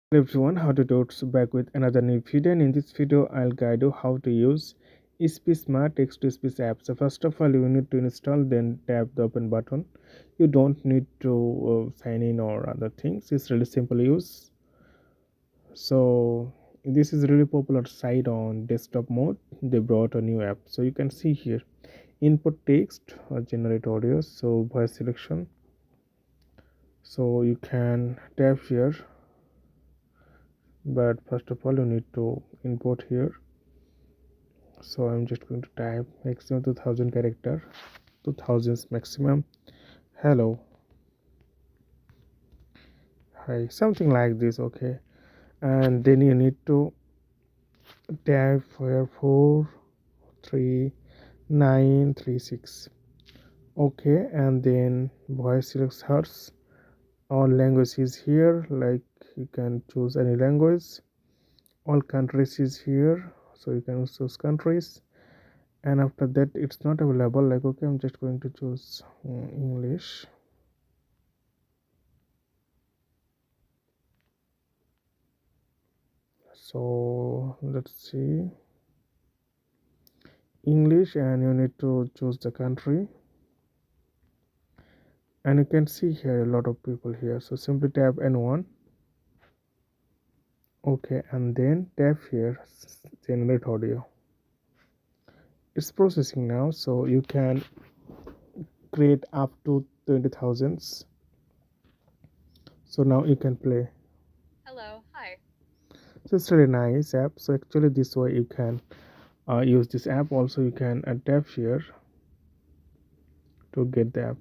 Hello everyone, how to do it back with another new video, and in this video I'll guide you how to use Speechma text to speech app. So first of all you need to install, then tap the open button. You don't need to sign in or other things. It's really simple use. So this is really popular site on desktop mode. They brought a new app, so you can see here input text or generate audio, so voice selection. So you can tap here, but first of all you need to import here. So I'm just going to type maximum 2000 character, 2000s maximum. Hello, hi, something like this. Okay, and then you need to type here 43936. Okay, and then voice select hertz. All languages here, like you can choose any language. All countries is here, so you can choose countries. And after that it's not available, like okay, I'm just going to choose English. So let's see English, and you need to choose the country, and you can see here a lot of people here, so simply tap N1. Okay, and then tap here generate audio. It's processing now, so you can create up to 20,000. So now you can play. Hello, hi. So it's really nice app. So actually this way you can use this app. Also you can tap here to get the app.